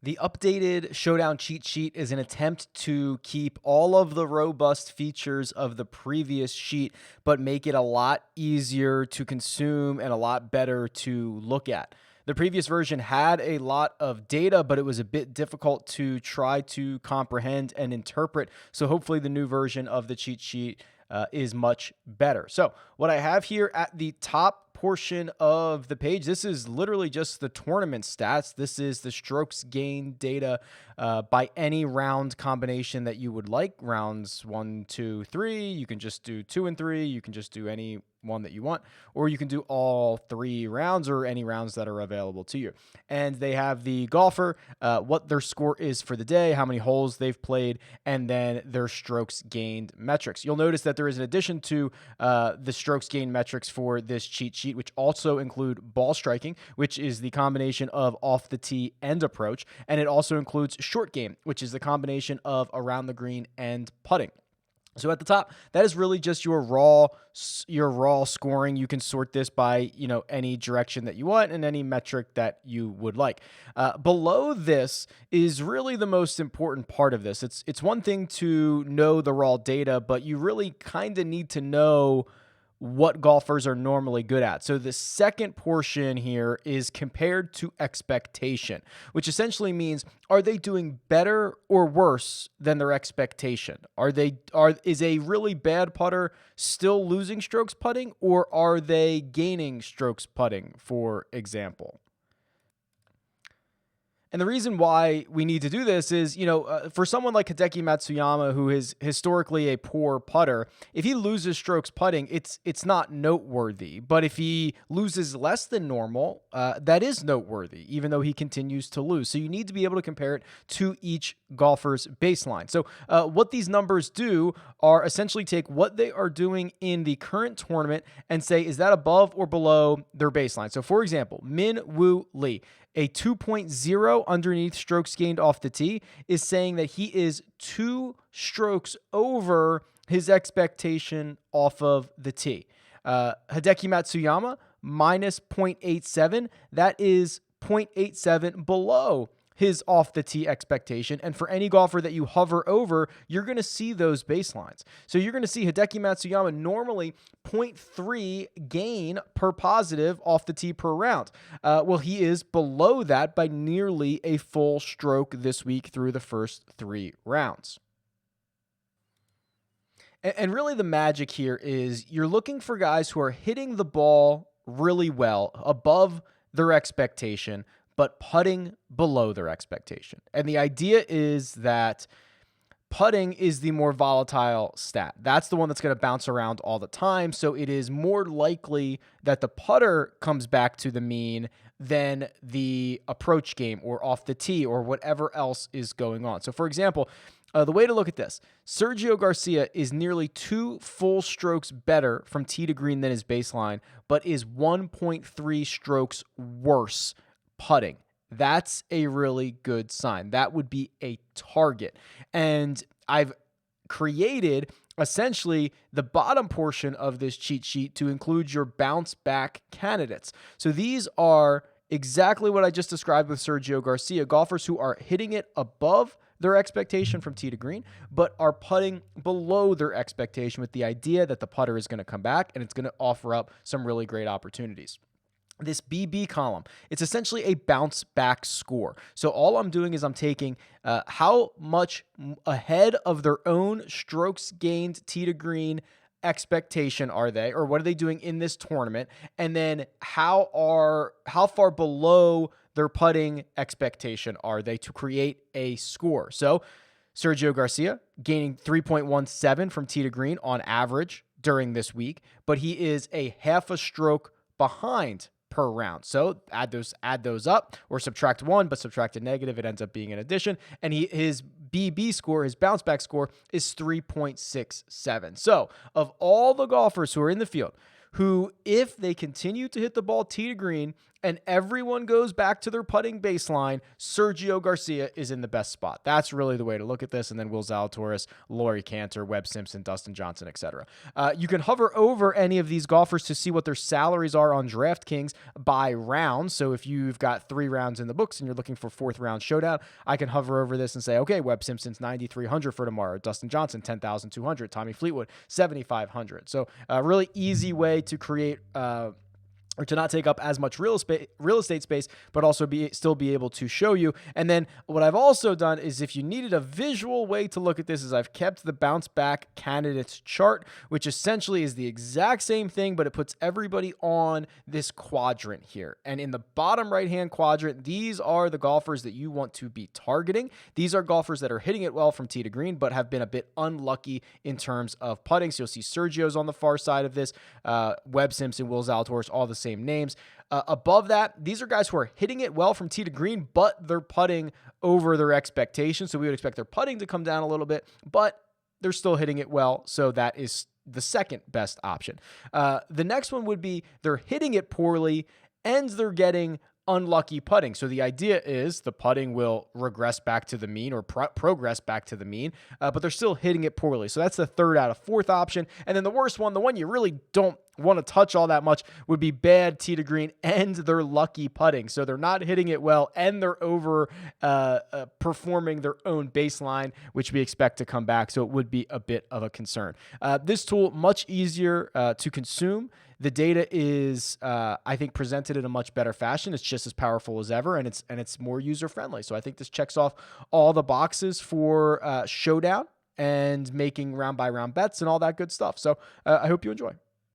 The updated Showdown cheat sheet is an attempt to keep all of the robust features of the previous sheet, but make it a lot easier to consume and a lot better to look at. The previous version had a lot of data, but it was a bit difficult to try to comprehend and interpret. So hopefully the new version of the cheat sheet is much better. So what I have here at the top portion of the page, this is literally just the tournament stats. This is the strokes gained data by any round combination that you would like. Rounds 1, 2, 3. You can just do 2 and 3. You can just do any one that you want, or you can do all 3 rounds or any rounds that are available to you. And they have the golfer, what their score is for the day, how many holes they've played, and then their strokes gained metrics. You'll notice that there is an addition to the strokes gained metrics for this cheat sheet, which also include ball striking, which is the combination of off the tee and approach. And it also includes short game, which is the combination of around the green and putting. So at the top, that is really just your raw scoring. You can sort this by, any direction that you want and any metric that you would like. Below this is really the most important part of this. It's one thing to know the raw data, but you really kind of need to know what golfers are normally good at. So the second portion here is compared to expectation, which essentially means, are they doing better or worse than their expectation? Is a really bad putter still losing strokes putting, or are they gaining strokes putting, for example? And the reason why we need to do this is, for someone like Hideki Matsuyama, who is historically a poor putter, if he loses strokes putting, it's not noteworthy. But if he loses less than normal, that is noteworthy, even though he continues to lose. So you need to be able to compare it to each golfer's baseline. So what these numbers do are essentially take what they are doing in the current tournament and say, is that above or below their baseline? So for example, Min Woo Lee, a 2.0 underneath strokes gained off the tee, is saying that he is 2 strokes over his expectation off of the tee. Hideki Matsuyama, minus 0.87. That is 0.87 below his off the tee expectation. And for any golfer that you hover over, you're going to see those baselines. So you're going to see Hideki Matsuyama normally 0.3 gain per positive off the tee per round. Well, he is below that by nearly a full stroke this week through the first 3 rounds. And really the magic here is you're looking for guys who are hitting the ball really well above their expectation, but putting below their expectation. And the idea is that putting is the more volatile stat. That's the one that's going to bounce around all the time. So it is more likely that the putter comes back to the mean than the approach game or off the tee or whatever else is going on. So for example, the way to look at this, Sergio Garcia is nearly 2 full strokes better from tee to green than his baseline, but is 1.3 strokes worse putting. That's a really good sign. That would be a target. And I've created essentially the bottom portion of this cheat sheet to include your bounce back candidates. So these are exactly what I just described with Sergio Garcia, golfers who are hitting it above their expectation from tee to green, but are putting below their expectation with the idea that the putter is going to come back and it's going to offer up some really great opportunities. This BB column, it's essentially a bounce back score. So all I'm doing is I'm taking how much ahead of their own strokes gained tee to green expectation are they, or what are they doing in this tournament? And then how far below their putting expectation are they to create a score? So Sergio Garcia gaining 3.17 from tee to green on average during this week, but he is a half a stroke behind per round. So add those up, or subtract 1, but subtract a negative, it ends up being an addition. And his BB score, his bounce back score, is 3.67. So of all the golfers who are in the field, who, if they continue to hit the ball tee to green and everyone goes back to their putting baseline, Sergio Garcia is in the best spot. That's really the way to look at this. And then Will Zalatoris, Laurie Cantor, Webb Simpson, Dustin Johnson, etc. You can hover over any of these golfers to see what their salaries are on DraftKings by round. So if you've got 3 rounds in the books and you're looking for 4th round showdown, I can hover over this and say, okay, Webb Simpson's 9,300 for tomorrow. Dustin Johnson, 10,200. Tommy Fleetwood, 7,500. So a really easy way to create or to not take up as much real estate space, but also still be able to show you. And then what I've also done is, if you needed a visual way to look at this, is I've kept the bounce back candidates chart, which essentially is the exact same thing, but it puts everybody on this quadrant here. And in the bottom right-hand quadrant, these are the golfers that you want to be targeting. These are golfers that are hitting it well from tee to green, but have been a bit unlucky in terms of putting. So you'll see Sergio's on the far side of this, Webb Simpson, Will Zalatoris, all the same names. Above that, these are guys who are hitting it well from tee to green, but they're putting over their expectations. So we would expect their putting to come down a little bit, but they're still hitting it well. So that is the second best option. The next one would be they're hitting it poorly and they're getting unlucky putting. So the idea is the putting will regress back to the mean, or progress back to the mean, but they're still hitting it poorly. So that's the 3rd out of 4th option. And then the worst one, the one you really don't want to touch all that much, would be bad tee to green and they're lucky putting. So they're not hitting it well and they're over performing their own baseline, which we expect to come back. So it would be a bit of a concern. This tool, much easier to consume. The data is, I think, presented in a much better fashion. It's just as powerful as ever, and it's more user-friendly. So I think this checks off all the boxes for Showdown and making round-by-round bets and all that good stuff. So I hope you enjoy.